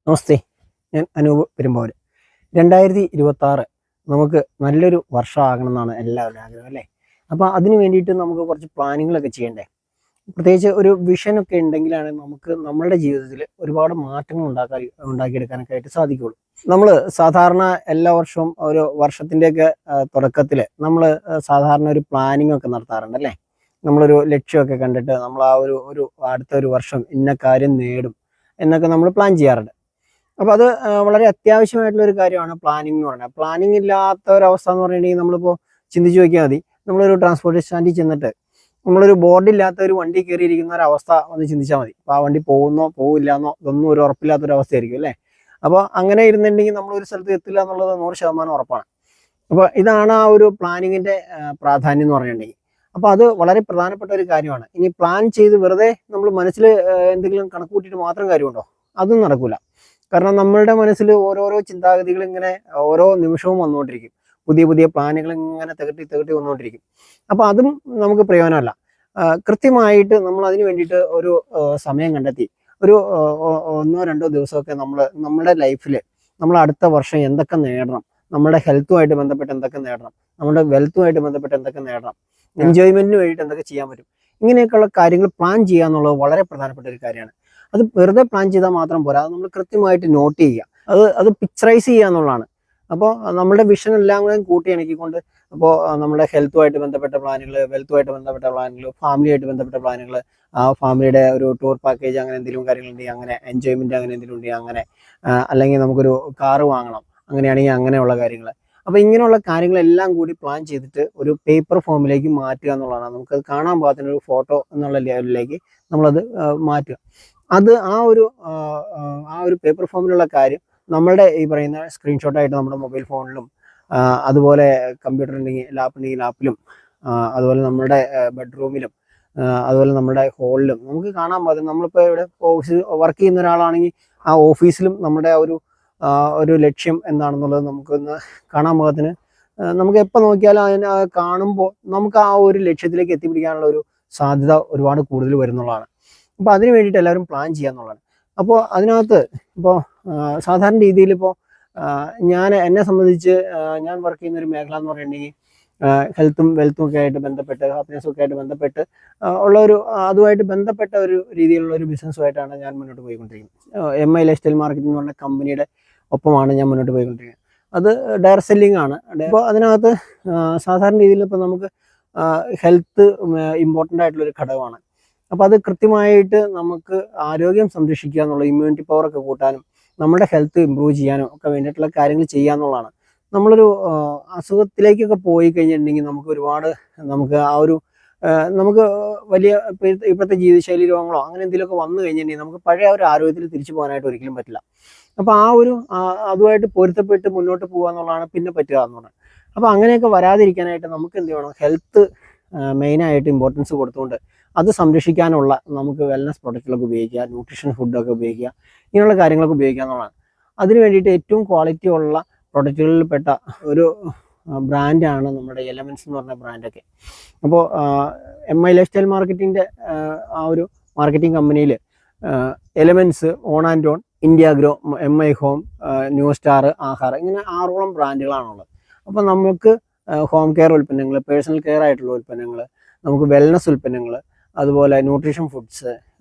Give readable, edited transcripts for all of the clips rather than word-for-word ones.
നമസ്തേ, ഞാൻ അനൂപ് പെരുമ്പാവൂർ. 2026 നമുക്ക് നല്ലൊരു വർഷമാകണം എന്നാണ് എല്ലാവരുടെയും ആഗ്രഹം, അല്ലേ? അപ്പോൾ അതിന് വേണ്ടിയിട്ട് നമുക്ക് കുറച്ച് പ്ലാനിങ്ങളൊക്കെ ചെയ്യണ്ടേ? പ്രത്യേകിച്ച് ഒരു വിഷനൊക്കെ ഉണ്ടെങ്കിലാണ് നമുക്ക് നമ്മളുടെ ജീവിതത്തിൽ ഒരുപാട് മാറ്റങ്ങൾ ഉണ്ടാക്കിയെടുക്കാനൊക്കെ ആയിട്ട് സാധിക്കുകയുള്ളൂ. നമ്മൾ സാധാരണ എല്ലാ വർഷവും ഒരു വർഷത്തിൻ്റെയൊക്കെ തുടക്കത്തിൽ നമ്മൾ സാധാരണ ഒരു പ്ലാനിങ് ഒക്കെ നടത്താറുണ്ട്, അല്ലേ? നമ്മളൊരു ലക്ഷ്യമൊക്കെ കണ്ടിട്ട് നമ്മൾ ആ ഒരു അടുത്ത ഒരു വർഷം ഇന്ന കാര്യം നേടും എന്നൊക്കെ നമ്മൾ പ്ലാൻ ചെയ്യാറുണ്ട്. അപ്പോൾ അത് വളരെ അത്യാവശ്യമായിട്ടുള്ള ഒരു കാര്യമാണ് പ്ലാനിംഗ് എന്ന് പറയുന്നത്. പ്ലാനിംഗ് ഇല്ലാത്ത ഒരവസ്ഥ എന്ന് പറഞ്ഞിട്ടുണ്ടെങ്കിൽ നമ്മളിപ്പോൾ ചിന്തിച്ച് നോക്കിയാൽ മതി. നമ്മളൊരു ട്രാൻസ്പോർട്ട് സ്റ്റാൻഡിൽ ചെന്നിട്ട് നമ്മളൊരു ബോർഡില്ലാത്ത ഒരു വണ്ടി കയറിയിരിക്കുന്ന ഒരു അവസ്ഥ ഒന്ന് ചിന്തിച്ചാൽ മതി. അപ്പോൾ ആ വണ്ടി പോകുന്നോ പോവില്ല എന്നോ ഇതൊന്നും ഒരു ഉറപ്പില്ലാത്തൊരവസ്ഥയായിരിക്കും, അല്ലേ? അപ്പോൾ അങ്ങനെ ഇരുന്നുണ്ടെങ്കിൽ നമ്മളൊരു സ്ഥലത്ത് എത്തില്ല എന്നുള്ളത് 100% ഉറപ്പാണ്. അപ്പോൾ ഇതാണ് ആ ഒരു പ്ലാനിങ്ങിൻ്റെ പ്രാധാന്യം എന്ന് പറഞ്ഞിട്ടുണ്ടെങ്കിൽ. അപ്പോൾ അത് വളരെ പ്രധാനപ്പെട്ട ഒരു കാര്യമാണ്. ഇനി പ്ലാൻ ചെയ്ത് വെറുതെ നമ്മൾ മനസ്സിൽ എന്തെങ്കിലും കണക്ക് കൂട്ടിയിട്ട് മാത്രം കാര്യമുണ്ടോ? അതും നടക്കില്ല. കാരണം നമ്മളുടെ മനസ്സിൽ ഓരോരോ ചിന്താഗതികൾ ഇങ്ങനെ ഓരോ നിമിഷവും വന്നുകൊണ്ടിരിക്കും. പുതിയ പുതിയ പ്ലാനുകൾ ഇങ്ങനെ തികട്ടി വന്നുകൊണ്ടിരിക്കും. അപ്പോൾ അതും നമുക്ക് പ്രയോജനമല്ല. കൃത്യമായിട്ട് നമ്മൾ അതിന് വേണ്ടിയിട്ട് ഒരു സമയം കണ്ടെത്തി ഒരു 1-2 ദിവസമൊക്കെ നമ്മുടെ ലൈഫിൽ നമ്മൾ അടുത്ത വർഷം എന്തൊക്കെ നേടണം, നമ്മുടെ ഹെൽത്തുമായിട്ട് ബന്ധപ്പെട്ട് എന്തൊക്കെ നേടണം, നമ്മുടെ വെൽത്തുമായിട്ട് ബന്ധപ്പെട്ട് എന്തൊക്കെ നേടണം, എൻജോയ്മെന്റിന് വേണ്ടിയിട്ട് എന്തൊക്കെ ചെയ്യാൻ പറ്റും, ഇങ്ങനെയൊക്കെയുള്ള കാര്യങ്ങൾ പ്ലാൻ ചെയ്യുക എന്നുള്ളത് വളരെ പ്രധാനപ്പെട്ട ഒരു കാര്യമാണ്. അത് വെറുതെ പ്ലാൻ ചെയ്താൽ മാത്രം പോരാ, അത് നമ്മൾ കൃത്യമായിട്ട് നോട്ട് ചെയ്യുക, അത് പിക്ചറൈസ് ചെയ്യുക എന്നുള്ളതാണ്. അപ്പോൾ നമ്മുടെ വിഷൻ എല്ലാം കൂടെ കൂട്ടി ഇണക്കിക്കൊണ്ട് അപ്പോൾ നമ്മുടെ ഹെൽത്തുമായിട്ട് ബന്ധപ്പെട്ട പ്ലാനുകൾ, വെൽത്തുമായിട്ട് ബന്ധപ്പെട്ട പ്ലാനുകൾ, ഫാമിലിയായിട്ട് ബന്ധപ്പെട്ട പ്ലാനുകൾ, ആ ഫാമിലിയുടെ ഒരു ടൂർ പാക്കേജ് അങ്ങനെ എന്തെങ്കിലും കാര്യങ്ങളുണ്ടെങ്കിൽ അങ്ങനെ, എൻജോയ്മെൻറ്റ് അങ്ങനെ എന്തെങ്കിലും ഉണ്ടെങ്കിൽ അങ്ങനെ, അല്ലെങ്കിൽ നമുക്കൊരു കാറ് വാങ്ങണം അങ്ങനെയാണെങ്കിൽ അങ്ങനെയുള്ള കാര്യങ്ങൾ. അപ്പോൾ ഇങ്ങനെയുള്ള കാര്യങ്ങളെല്ലാം കൂടി പ്ലാൻ ചെയ്തിട്ട് ഒരു പേപ്പർ ഫോമിലേക്ക് മാറ്റുക എന്നുള്ളതാണ്. നമുക്കത് കാണാൻ പാകത്തിന് ഒരു ഫോട്ടോ എന്നുള്ള ലെവലിലേക്ക് നമ്മളത് മാറ്റുക. അത് ആ ഒരു പേപ്പർ ഫോമിലുള്ള കാര്യം നമ്മളുടെ ഈ പറയുന്ന സ്ക്രീൻഷോട്ടായിട്ട് നമ്മുടെ മൊബൈൽ ഫോണിലും, അതുപോലെ കമ്പ്യൂട്ടർ ഉണ്ടെങ്കിൽ ലാപ്പിലും, അതുപോലെ നമ്മുടെ ബെഡ്റൂമിലും, അതുപോലെ നമ്മുടെ ഹോളിലും നമുക്ക് കാണാൻ പാകത്തിന്, നമ്മളിപ്പോൾ ഇവിടെ ഓഫീസിൽ വർക്ക് ചെയ്യുന്ന ഒരാളാണെങ്കിൽ ആ ഓഫീസിലും നമ്മുടെ ഒരു ലക്ഷ്യം എന്താണെന്നുള്ളത് നമുക്കൊന്ന് കാണാൻ പാകത്തിന് നമുക്ക് എപ്പോൾ നോക്കിയാലും അതിനെ കാണുമ്പോൾ നമുക്ക് ആ ഒരു ലക്ഷ്യത്തിലേക്ക് എത്തിപ്പിടിക്കാനുള്ള ഒരു സാധ്യത ഒരുപാട് കൂടുതൽ വരുന്നുള്ളതാണ്. അപ്പോൾ അതിന് വേണ്ടിയിട്ട് എല്ലാവരും പ്ലാൻ ചെയ്യുക എന്നുള്ളതാണ്. അപ്പോൾ അതിനകത്ത് ഇപ്പോൾ സാധാരണ രീതിയിൽ ഇപ്പോൾ എന്നെ സംബന്ധിച്ച് ഞാൻ വർക്ക് ചെയ്യുന്ന ഒരു മേഖല എന്ന് പറഞ്ഞിട്ടുണ്ടെങ്കിൽ ഹെൽത്തും വെൽത്തും ഒക്കെ ആയിട്ട് ബന്ധപ്പെട്ട്, ഹാപ്പിനെസ്സും ഒക്കെ ആയിട്ട് ബന്ധപ്പെട്ട് അതുമായിട്ട് ബന്ധപ്പെട്ട ഒരു രീതിയിലുള്ള ഒരു ബിസിനസ്സുമായിട്ടാണ് ഞാൻ മുന്നോട്ട് പോയിക്കൊണ്ടിരിക്കുന്നത്. MI ലൈഫ്സ്റ്റൈൽ മാർക്കറ്റിംഗ് എന്ന് പറഞ്ഞ കമ്പനിയുടെ ഒപ്പമാണ് ഞാൻ മുന്നോട്ട് പോയിക്കൊണ്ടിരിക്കുന്നത്. അത് ഡയറക്റ്റ് സെല്ലിംഗ് ആണ്. അപ്പോൾ അതിനകത്ത് സാധാരണ രീതിയിൽ ഇപ്പോൾ നമുക്ക് ഹെൽത്ത് ഇമ്പോർട്ടൻ്റ് ആയിട്ടുള്ളൊരു ഘടകമാണ്. അപ്പോൾ അത് കൃത്യമായിട്ട് നമുക്ക് ആരോഗ്യം സംരക്ഷിക്കുക എന്നുള്ള, ഇമ്മ്യൂണിറ്റി പവറൊക്കെ കൂട്ടാനും നമ്മുടെ ഹെൽത്ത് ഇമ്പ്രൂവ് ചെയ്യാനും ഒക്കെ വേണ്ടിയിട്ടുള്ള കാര്യങ്ങൾ ചെയ്യുക എന്നുള്ളതാണ്. നമ്മളൊരു അസുഖത്തിലേക്കൊക്കെ പോയി കഴിഞ്ഞിട്ടുണ്ടെങ്കിൽ നമുക്ക് വലിയ ഇപ്പോഴത്തെ ജീവിതശൈലി രോഗങ്ങളോ അങ്ങനെ എന്തെങ്കിലുമൊക്കെ വന്നു കഴിഞ്ഞിട്ടുണ്ടെങ്കിൽ നമുക്ക് പഴയ ഒരു ആരോഗ്യത്തിൽ തിരിച്ചു പോകാനായിട്ട് ഒരിക്കലും പറ്റില്ല. അപ്പോൾ അതുമായിട്ട് പൊരുത്തപ്പെട്ട് മുന്നോട്ട് പോകുക എന്നുള്ളതാണ് പിന്നെ പറ്റുക എന്നുള്ളത്. അപ്പോൾ അങ്ങനെയൊക്കെ വരാതിരിക്കാനായിട്ട് നമുക്ക് എന്ത് ചെയ്യണം? ഹെൽത്ത് മെയിനായിട്ട് ഇമ്പോർട്ടൻസ് കൊടുത്തുകൊണ്ട് അത് സംരക്ഷിക്കാനുള്ള നമുക്ക് വെൽനസ് പ്രൊഡക്റ്റുകളൊക്കെ ഉപയോഗിക്കുക, ന്യൂട്രീഷൻ ഫുഡൊക്കെ ഉപയോഗിക്കുക, ഇങ്ങനെയുള്ള കാര്യങ്ങളൊക്കെ ഉപയോഗിക്കുക എന്നുള്ളതാണ്. അതിന് വേണ്ടിയിട്ട് ഏറ്റവും ക്വാളിറ്റി ഉള്ള പ്രൊഡക്റ്റുകളിൽപ്പെട്ട ഒരു ബ്രാൻഡാണ് നമ്മുടെ എലമെൻസ് എന്ന് പറഞ്ഞ ബ്രാൻഡൊക്കെ. അപ്പോൾ MI ലൈഫ്സ്റ്റൈൽ മാർക്കറ്റിൻ്റെ ആ ഒരു മാർക്കറ്റിംഗ് കമ്പനിയിൽ Elements, On and On, India Grow, MI Home, New Star, Aahar, ഇങ്ങനെ 6ഓളം ബ്രാൻഡുകളാണുള്ളത്. അപ്പോൾ നമുക്ക് ഹോം കെയർ ഉൽപ്പന്നങ്ങൾ, പേഴ്സണൽ കെയർ ആയിട്ടുള്ള ഉൽപ്പന്നങ്ങൾ, നമുക്ക് വെൽനസ് ഉൽപ്പന്നങ്ങൾ, അതുപോലെ ന്യൂട്രീഷൻ ഫുഡ്സ്,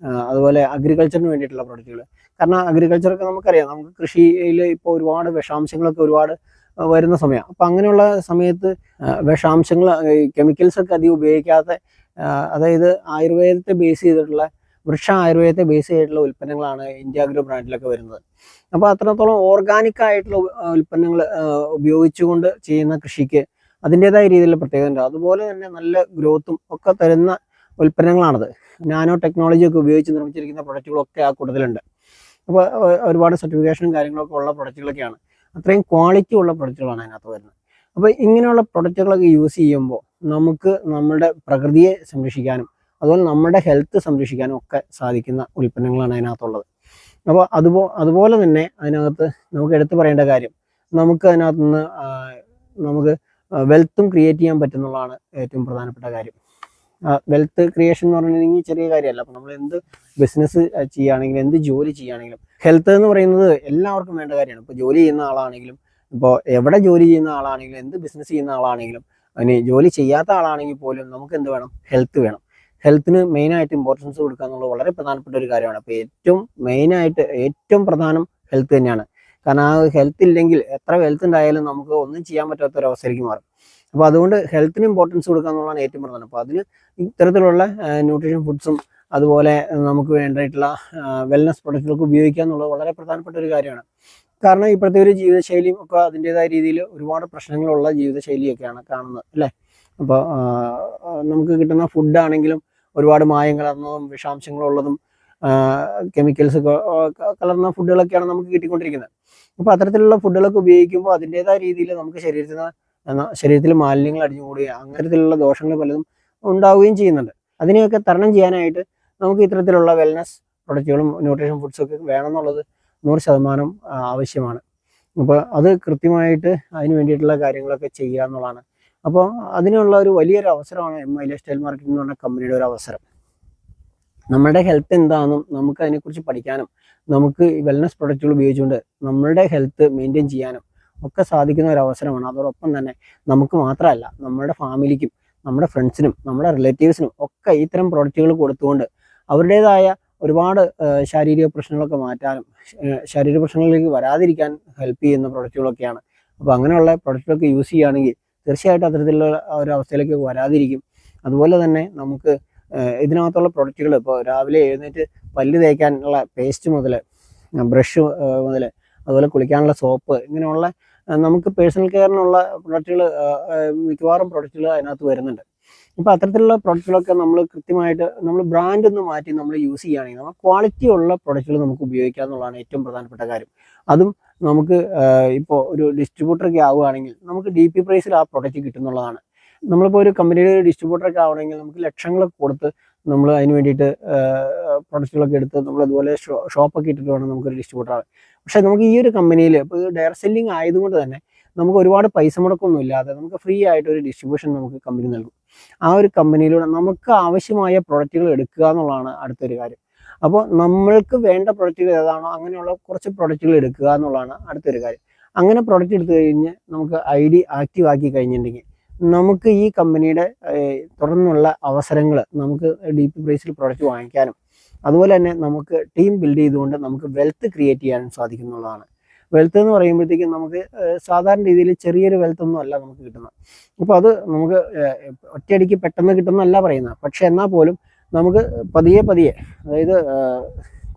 അതുപോലെ അഗ്രികൾച്ചറിന് വേണ്ടിയിട്ടുള്ള പ്രൊഡക്റ്റുകൾ. കാരണം അഗ്രികൾച്ചറൊക്കെ നമുക്കറിയാം, നമുക്ക് കൃഷിയിൽ ഇപ്പോൾ ഒരുപാട് വിഷാംശങ്ങളൊക്കെ ഒരുപാട് വരുന്ന സമയമാണ്. അപ്പോൾ അങ്ങനെയുള്ള സമയത്ത് വിഷാംശങ്ങൾ, കെമിക്കൽസൊക്കെ അധികം ഉപയോഗിക്കാത്ത, അതായത് ആയുർവേദത്തെ ബേസ് ചെയ്തിട്ടുള്ള, ആയുർവേദത്തെ ബേസ് ചെയ്തിട്ടുള്ള ഉൽപ്പന്നങ്ങളാണ് ഇന്ത്യ ഗ്രോ ബ്രാൻഡിലൊക്കെ വരുന്നത്. അപ്പോൾ അത്രത്തോളം ഓർഗാനിക് ആയിട്ടുള്ള ഉൽപ്പന്നങ്ങൾ ഉപയോഗിച്ചുകൊണ്ട് ചെയ്യുന്ന കൃഷിക്ക് അതിൻ്റെതായ രീതിയിലുള്ള പ്രത്യേകത ഉണ്ട്. അതുപോലെ തന്നെ നല്ല ഗ്രോത്തും ഒക്കെ തരുന്ന ഉൽപ്പന്നങ്ങളാണത്. നാനോ ടെക്നോളജി ഒക്കെ ഉപയോഗിച്ച് നിർമ്മിച്ചിരിക്കുന്ന പ്രൊഡക്റ്റുകളൊക്കെ ആ കൂട്ടത്തിലുണ്ട്. അപ്പോൾ ഒരുപാട് സർട്ടിഫിക്കേഷനും കാര്യങ്ങളൊക്കെ ഉള്ള പ്രൊഡക്റ്റുകളൊക്കെയാണ്. അത്രയും ക്വാളിറ്റി ഉള്ള പ്രൊഡക്റ്റുകളാണ് അതിനകത്ത് വരുന്നത്. അപ്പോൾ ഇങ്ങനെയുള്ള പ്രൊഡക്റ്റുകളൊക്കെ യൂസ് ചെയ്യുമ്പോൾ നമുക്ക് നമ്മുടെ പ്രകൃതിയെ സംരക്ഷിക്കാനും അതുപോലെ നമ്മുടെ ഹെൽത്ത് സംരക്ഷിക്കാനും ഒക്കെ സാധിക്കുന്ന ഉൽപ്പന്നങ്ങളാണ് അതിനകത്തുള്ളത്. അപ്പോൾ അതുപോലെ തന്നെ അതിനകത്ത് നമുക്ക് എടുത്തു പറയേണ്ട കാര്യം, നമുക്ക് അതിനകത്ത് നിന്ന് നമുക്ക് വെൽത്തും ക്രിയേറ്റ് ചെയ്യാൻ പറ്റുന്നതാണ് ഏറ്റവും പ്രധാനപ്പെട്ട കാര്യം. വെൽത്ത് ക്രിയേഷൻ എന്ന് പറഞ്ഞിട്ടുണ്ടെങ്കിൽ ചെറിയ കാര്യമല്ല. അപ്പോൾ നമ്മൾ എന്ത് ബിസിനസ് ചെയ്യുകയാണെങ്കിലും എന്ത് ജോലി ചെയ്യുകയാണെങ്കിലും ഹെൽത്ത് എന്ന് പറയുന്നത് എല്ലാവർക്കും വേണ്ട കാര്യമാണ്. ഇപ്പോൾ ജോലി ചെയ്യുന്ന ആളാണെങ്കിലും, ഇപ്പോൾ എവിടെ ജോലി ചെയ്യുന്ന ആളാണെങ്കിലും, എന്ത് ബിസിനസ് ചെയ്യുന്ന ആളാണെങ്കിലും, അതിന് ജോലി ചെയ്യാത്ത ആളാണെങ്കിൽ പോലും നമുക്ക് എന്ത് വേണം? ഹെൽത്ത് വേണം. ഹെൽത്തിന് മെയിനായിട്ട് ഇമ്പോർട്ടൻസ് കൊടുക്കുക എന്നുള്ളത് വളരെ പ്രധാനപ്പെട്ട ഒരു കാര്യമാണ്. അപ്പോൾ ഏറ്റവും പ്രധാനം ഹെൽത്ത് തന്നെയാണ്. കാരണം ആ ഹെൽത്ത് ഇല്ലെങ്കിൽ എത്ര വെൽത്ത് ഉണ്ടായാലും നമുക്ക് ഒന്നും ചെയ്യാൻ പറ്റാത്ത ഒരു അവസ്ഥയിലേക്ക് മാറും. അപ്പോൾ അതുകൊണ്ട് ഹെൽത്തിന് ഇമ്പോർട്ടൻസ് കൊടുക്കുക എന്നുള്ളതാണ് ഏറ്റവും പ്രധാനം. അപ്പോൾ അതിന് ഇത്തരത്തിലുള്ള ന്യൂട്രീഷൻ ഫുഡ്സും അതുപോലെ നമുക്ക് വേണ്ടിയിട്ടുള്ള വെൽനസ് പ്രൊഡക്റ്റുകൾക്ക് ഉപയോഗിക്കുക എന്നുള്ളത് വളരെ പ്രധാനപ്പെട്ട ഒരു കാര്യമാണ്. കാരണം ഇപ്പോഴത്തെ ഒരു ജീവിതശൈലിയും ഒക്കെ അതിൻ്റെതായ രീതിയിൽ ഒരുപാട് പ്രശ്നങ്ങളുള്ള ജീവിതശൈലിയൊക്കെയാണ് കാണുന്നത്, അല്ലേ? അപ്പോൾ നമുക്ക് കിട്ടുന്ന ഫുഡാണെങ്കിലും ഒരുപാട് മായം കലർന്നതും വിഷാംശങ്ങളുള്ളതും കെമിക്കൽസ് കലർന്ന ഫുഡുകളൊക്കെയാണ് നമുക്ക് കിട്ടിക്കൊണ്ടിരിക്കുന്നത്. അപ്പോൾ അത്തരത്തിലുള്ള ഫുഡുകളൊക്കെ ഉപയോഗിക്കുമ്പോൾ അതിൻ്റെതായ രീതിയിൽ നമുക്ക് ശരീരത്തിൽ മാലിന്യങ്ങൾ അടിഞ്ഞുകൂടുകയും അങ്ങനത്തിലുള്ള ദോഷങ്ങൾ പലതും ഉണ്ടാവുകയും ചെയ്യുന്നുണ്ട്. അതിനെയൊക്കെ തരണം ചെയ്യാനായിട്ട് നമുക്ക് ഇത്തരത്തിലുള്ള വെൽനസ് പ്രൊഡക്റ്റുകളും ന്യൂട്രീഷൻ ഫുഡ്സും ഒക്കെ വേണമെന്നുള്ളത് 100% ആവശ്യമാണ്. അപ്പോൾ അത് കൃത്യമായിട്ട് അതിന് വേണ്ടിയിട്ടുള്ള കാര്യങ്ങളൊക്കെ ചെയ്യുക എന്നുള്ളതാണ്. അപ്പോൾ അതിനുള്ള ഒരു വലിയൊരു അവസരമാണ് MI ലൈഫ്സ്റ്റൈൽ മാർക്കറ്റിംഗ് എന്ന് പറഞ്ഞ കമ്പനിയുടെ ഒരു അവസരം. നമ്മുടെ ഹെൽത്ത് എന്താണെന്നും നമുക്ക് അതിനെക്കുറിച്ച് പഠിക്കാനും നമുക്ക് വെൽനസ് പ്രൊഡക്റ്റുകൾ ഉപയോഗിച്ചുകൊണ്ട് നമ്മളുടെ ഹെൽത്ത് മെയിൻറ്റെയിൻ ചെയ്യാനും ഒക്കെ സാധിക്കുന്ന ഒരു അവസരമാണ്. അതോടൊപ്പം തന്നെ നമുക്ക് മാത്രമല്ല, നമ്മുടെ ഫാമിലിക്കും നമ്മുടെ ഫ്രണ്ട്സിനും നമ്മുടെ റിലേറ്റീവ്സിനും ഒക്കെ ഇത്തരം പ്രൊഡക്റ്റുകൾ കൊടുത്തുകൊണ്ട് അവരുടേതായ ഒരുപാട് ശാരീരിക പ്രശ്നങ്ങളൊക്കെ മാറ്റാനും ശാരീരിക പ്രശ്നങ്ങളിലേക്ക് വരാതിരിക്കാൻ ഹെൽപ്പ് ചെയ്യുന്ന പ്രൊഡക്റ്റുകളൊക്കെയാണ്. അപ്പോൾ അങ്ങനെയുള്ള പ്രൊഡക്റ്റുകളൊക്കെ യൂസ് ചെയ്യുകയാണെങ്കിൽ തീർച്ചയായിട്ടും അത്തരത്തിലുള്ള ഒരു അവസ്ഥയിലേക്ക് വരാതിരിക്കും. അതുപോലെ തന്നെ നമുക്ക് ഇതിനകത്തുള്ള പ്രൊഡക്റ്റുകൾ ഇപ്പോൾ രാവിലെ എഴുന്നേറ്റ് പല്ല് തേക്കാനുള്ള പേസ്റ്റ് മുതൽ ബ്രഷ് മുതൽ അതുപോലെ കുളിക്കാനുള്ള സോപ്പ്, ഇങ്ങനെയുള്ള നമുക്ക് പേഴ്സണൽ കെയറിനുള്ള പ്രൊഡക്റ്റുകൾ മിക്കവാറും പ്രൊഡക്റ്റുകൾ അതിനകത്ത് വരുന്നുണ്ട്. അപ്പോൾ അത്തരത്തിലുള്ള പ്രൊഡക്റ്റുകളൊക്കെ നമ്മൾ കൃത്യമായിട്ട് നമ്മൾ ബ്രാൻഡ് ഒന്ന് മാറ്റി നമ്മൾ യൂസ് ചെയ്യുകയാണെങ്കിൽ നമ്മൾ ക്വാളിറ്റി ഉള്ള പ്രൊഡക്റ്റുകൾ നമുക്ക് ഉപയോഗിക്കുക എന്നുള്ളതാണ് ഏറ്റവും പ്രധാനപ്പെട്ട കാര്യം. അതും നമുക്ക് ഇപ്പോൾ ഒരു ഡിസ്ട്രിബ്യൂട്ടറൊക്കെ ആവുകയാണെങ്കിൽ നമുക്ക് DP പ്രൈസിൽ ആ പ്രൊഡക്റ്റ് കിട്ടുന്നുള്ളതാണ്. നമ്മളിപ്പോൾ ഒരു കമ്പനിയുടെ ഡിസ്ട്രിബ്യൂട്ടറൊക്കെ ആവണമെങ്കിൽ നമുക്ക് ലക്ഷങ്ങളൊക്കെ കൊടുത്ത് നമ്മൾ അതിന് വേണ്ടിയിട്ട് പ്രൊഡക്റ്റുകളൊക്കെ എടുത്ത് നമ്മൾ അതുപോലെ ഷോപ്പൊക്കെ ഇട്ടിട്ട് വേണം നമുക്കൊരു ഡിസ്ട്രിബ്യൂട്ടർ ആവാൻ. പക്ഷേ നമുക്ക് ഈ ഒരു കമ്പനിയിൽ ഇപ്പോൾ ഡയറക്റ്റ് സെല്ലിംഗ് ആയതുകൊണ്ട് തന്നെ നമുക്ക് ഒരുപാട് പൈസ മുടക്കൊന്നും ഇല്ലാതെ നമുക്ക് ഫ്രീ ആയിട്ട് ഒരു ഡിസ്ട്രിബ്യൂഷൻ നമുക്ക് കമ്പനി നൽകും. ആ ഒരു കമ്പനിയിലൂടെ നമുക്ക് ആവശ്യമായ പ്രൊഡക്റ്റുകൾ എടുക്കുക എന്നുള്ളതാണ് അടുത്തൊരു കാര്യം. അപ്പോൾ നമ്മൾക്ക് വേണ്ട പ്രൊഡക്റ്റുകൾ ഏതാണോ അങ്ങനെയുള്ള കുറച്ച് പ്രൊഡക്റ്റുകൾ എടുക്കുക എന്നുള്ളതാണ് അടുത്തൊരു കാര്യം. അങ്ങനെ പ്രൊഡക്റ്റ് എടുത്തു കഴിഞ്ഞ് നമുക്ക് ID ആക്റ്റീവ് ആക്കി കഴിഞ്ഞിട്ടുണ്ടെങ്കിൽ നമുക്ക് ഈ കമ്പനിയുടെ തുടർന്നുള്ള അവസരങ്ങൾ നമുക്ക് DP പ്രൈസിൽ പ്രൊഡക്റ്റ് വാങ്ങിക്കാനും അതുപോലെ തന്നെ നമുക്ക് ടീം ബിൽഡ് ചെയ്തുകൊണ്ട് നമുക്ക് വെൽത്ത് ക്രിയേറ്റ് ചെയ്യാനും സാധിക്കുന്നുള്ളതാണ്. വെൽത്ത് എന്ന് പറയുമ്പോഴത്തേക്കും നമുക്ക് സാധാരണ രീതിയിൽ ചെറിയൊരു വെൽത്ത് ഒന്നും അല്ല നമുക്ക് കിട്ടുന്നത്. അപ്പോൾ അത് നമുക്ക് ഒറ്റയടിക്ക് പെട്ടെന്ന് കിട്ടുന്നതല്ല പറയുന്നത്. പക്ഷെ എന്നാൽ പോലും നമുക്ക് പതിയെ അതായത്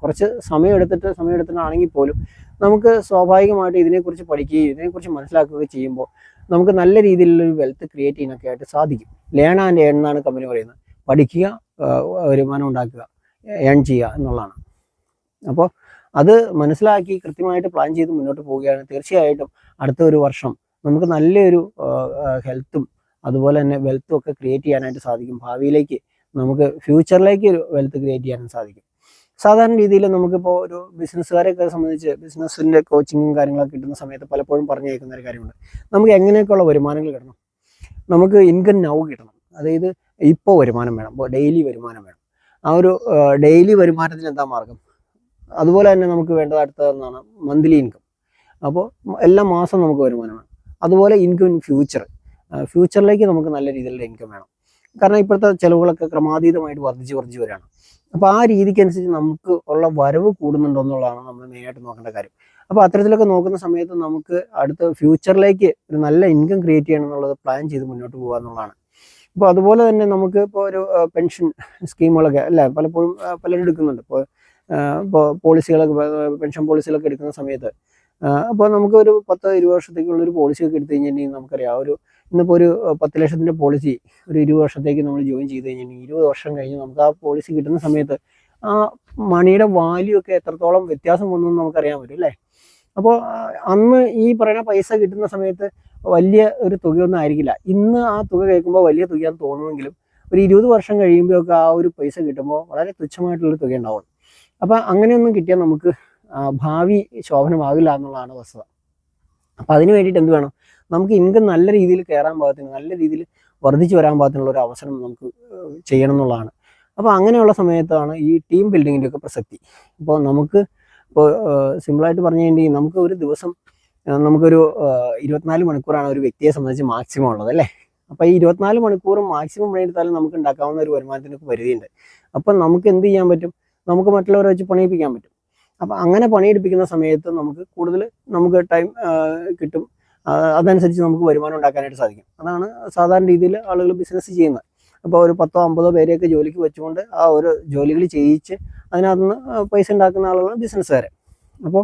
കുറച്ച് സമയമെടുത്തിട്ടാണെങ്കിൽ പോലും നമുക്ക് സ്വാഭാവികമായിട്ട് ഇതിനെക്കുറിച്ച് പഠിക്കുകയും ഇതിനെക്കുറിച്ച് മനസ്സിലാക്കുകയും ചെയ്യുമ്പോൾ നമുക്ക് നല്ല രീതിയിലുള്ളൊരു വെൽത്ത് ക്രിയേറ്റ് ചെയ്യാനൊക്കെ ആയിട്ട് സാധിക്കും. ലേൺ ആൻഡ് ഏൺ എന്നാണ് കമ്പനി പറയുന്നത്. പഠിക്കുക, വരുമാനം ഉണ്ടാക്കുക, ഏൺ ചെയ്യുക എന്നുള്ളതാണ്. അപ്പോൾ അത് മനസ്സിലാക്കി കൃത്യമായിട്ട് പ്ലാൻ ചെയ്ത് മുന്നോട്ട് പോവുകയാണ് തീർച്ചയായിട്ടും അടുത്ത ഒരു വർഷം നമുക്ക് നല്ലൊരു ഹെൽത്തും അതുപോലെ തന്നെ വെൽത്തും ഒക്കെ ക്രിയേറ്റ് ചെയ്യാനായിട്ട് സാധിക്കും. ഭാവിയിലേക്ക് നമുക്ക് ഫ്യൂച്ചറിലേക്ക് ഒരു വെൽത്ത് ക്രിയേറ്റ് ചെയ്യാനും സാധിക്കും. സാധാരണ രീതിയിൽ നമുക്കിപ്പോൾ ഒരു ബിസിനസ്സുകാരെയൊക്കെ സംബന്ധിച്ച് ബിസിനസ്സിൻ്റെ കോച്ചിങ്ങും കാര്യങ്ങളൊക്കെ കിട്ടുന്ന സമയത്ത് പലപ്പോഴും പറഞ്ഞു കേൾക്കുന്ന ഒരു കാര്യമുണ്ട്. നമുക്ക് എങ്ങനെയൊക്കെയുള്ള വരുമാനങ്ങൾ കിട്ടണം, നമുക്ക് ഇൻകം നൗ കിട്ടണം, അതായത് ഇപ്പോൾ വരുമാനം വേണം, ഡെയിലി വരുമാനം വേണം. ആ ഒരു ഡെയിലി വരുമാനത്തിന് എന്താ മാർഗം? അതുപോലെ തന്നെ നമുക്ക് വേണ്ടത് അടുത്തതെന്നാണ് മന്ത്ലി ഇൻകം. അപ്പോൾ എല്ലാ മാസം നമുക്ക് വരുമാനം വേണം. അതുപോലെ ഇൻകം ഇൻ ഫ്യൂച്ചറിലേക്ക് നമുക്ക് നല്ല രീതിയിലുള്ള ഇൻകം വേണം. കാരണം ഇപ്പോഴത്തെ ചിലവുകളൊക്കെ ക്രമാതീതമായിട്ട് വർദ്ധിച്ച് വരികയാണ്. അപ്പോൾ ആ രീതിക്കനുസരിച്ച് നമുക്ക് ഉള്ള വരവ് കൂടുന്നുണ്ടോ എന്നുള്ളതാണ് നമ്മൾ മെയിനായിട്ട് നോക്കേണ്ട കാര്യം. അപ്പോൾ അത്തരത്തിലൊക്കെ നോക്കുന്ന സമയത്ത് നമുക്ക് അടുത്ത ഫ്യൂച്ചറിലേക്ക് ഒരു നല്ല ഇൻകം ക്രിയേറ്റ് ചെയ്യണം എന്നുള്ളത് പ്ലാൻ ചെയ്ത് മുന്നോട്ട് പോകുക എന്നുള്ളതാണ്. അപ്പോൾ അതുപോലെ തന്നെ നമുക്ക് ഇപ്പോൾ ഒരു പെൻഷൻ സ്കീമുകളൊക്കെ അല്ലേ പലപ്പോഴും പലരും എടുക്കുന്നുണ്ട്. ഇപ്പോൾ പോളിസികളൊക്കെ പെൻഷൻ പോളിസികളൊക്കെ എടുക്കുന്ന സമയത്ത് അപ്പോൾ നമുക്ക് ഒരു 10-20 വർഷത്തേക്കുള്ളൊരു പോളിസിയൊക്കെ എടുത്തു കഴിഞ്ഞിട്ടുണ്ടെങ്കിൽ നമുക്കറിയാം ഇന്നിപ്പോൾ ഒരു 10 ലക്ഷത്തിൻ്റെ പോളിസി ഒരു 20 വർഷത്തേക്ക് നമ്മൾ ജോയിൻ ചെയ്ത് കഴിഞ്ഞിട്ടുണ്ടെങ്കിൽ 20 വർഷം കഴിഞ്ഞ് നമുക്ക് ആ പോളിസി കിട്ടുന്ന സമയത്ത് ആ മണിയുടെ വാല്യൂ ഒക്കെ എത്രത്തോളം വ്യത്യാസം വന്നു നമുക്കറിയാൻ പറ്റും, അല്ലേ? അപ്പോൾ അന്ന് ഈ പറയുന്ന പൈസ കിട്ടുന്ന സമയത്ത് വലിയ ഒരു തുകയൊന്നും ആയിരിക്കില്ല. ഇന്ന് ആ തുക കേൾക്കുമ്പോൾ വലിയ തുകയാന്ന് തോന്നുമെങ്കിലും ഒരു 20 വർഷം കഴിയുമ്പോഴൊക്കെ ആ ഒരു പൈസ കിട്ടുമ്പോൾ വളരെ തുച്ഛമായിട്ടുള്ളൊരു തുക ഉണ്ടാവുള്ളൂ. അപ്പോൾ അങ്ങനെയൊന്നും കിട്ടിയാൽ നമുക്ക് ഭാവി ശോഭനമാകില്ല എന്നുള്ളതാണ് വസ്തുത. അപ്പോൾ അതിന് വേണ്ടിയിട്ട് എന്ത് വേണം? നമുക്ക് ഇൻകം നല്ല രീതിയിൽ കയറാൻ പാകത്തിന് നല്ല രീതിയിൽ വർദ്ധിച്ചു വരാൻ പാകത്തിനുള്ള ഒരു അവസരം നമുക്ക് ചെയ്യണം എന്നുള്ളതാണ്. അപ്പോൾ അങ്ങനെയുള്ള സമയത്താണ് ഈ ടീം ബിൽഡിങ്ങിൻ്റെ ഒക്കെ പ്രസക്തി. ഇപ്പോൾ നമുക്ക് ഇപ്പോൾ സിമ്പിളായിട്ട് പറഞ്ഞു കഴിഞ്ഞിട്ടുണ്ടെങ്കിൽ നമുക്ക് ഒരു ദിവസം നമുക്കൊരു 24 മണിക്കൂറാണ് ഒരു വ്യക്തിയെ സംബന്ധിച്ച് മാക്സിമം ഉള്ളത് അല്ലേ. അപ്പോൾ ഈ 24 മണിക്കൂറും മാക്സിമം പണിയെടുത്താലും നമുക്ക് ഉണ്ടാക്കാവുന്ന ഒരു വരുമാനത്തിനൊക്കെ പരിധിയുണ്ട്. അപ്പം നമുക്ക് എന്ത് ചെയ്യാൻ പറ്റും, നമുക്ക് മറ്റുള്ളവരെ വെച്ച് പണിയിപ്പിക്കാൻ പറ്റും. അപ്പം അങ്ങനെ പണിയെടുപ്പിക്കുന്ന സമയത്ത് നമുക്ക് കൂടുതൽ നമുക്ക് ടൈം കിട്ടും. അതനുസരിച്ച് നമുക്ക് വരുമാനം ഉണ്ടാക്കാനായിട്ട് സാധിക്കും. അതാണ് സാധാരണ രീതിയിൽ ആളുകൾ ബിസിനസ് ചെയ്യുന്നത്. അപ്പോൾ ഒരു 10-50 പേരെയൊക്കെ ജോലിക്ക് വെച്ചുകൊണ്ട് ആ ഒരു ജോലികൾ ചെയ്യിച്ച് അതിനകത്ത് നിന്ന് പൈസ ഉണ്ടാക്കുന്ന ആളുകൾ ബിസിനസ്സുകാർ. അപ്പോൾ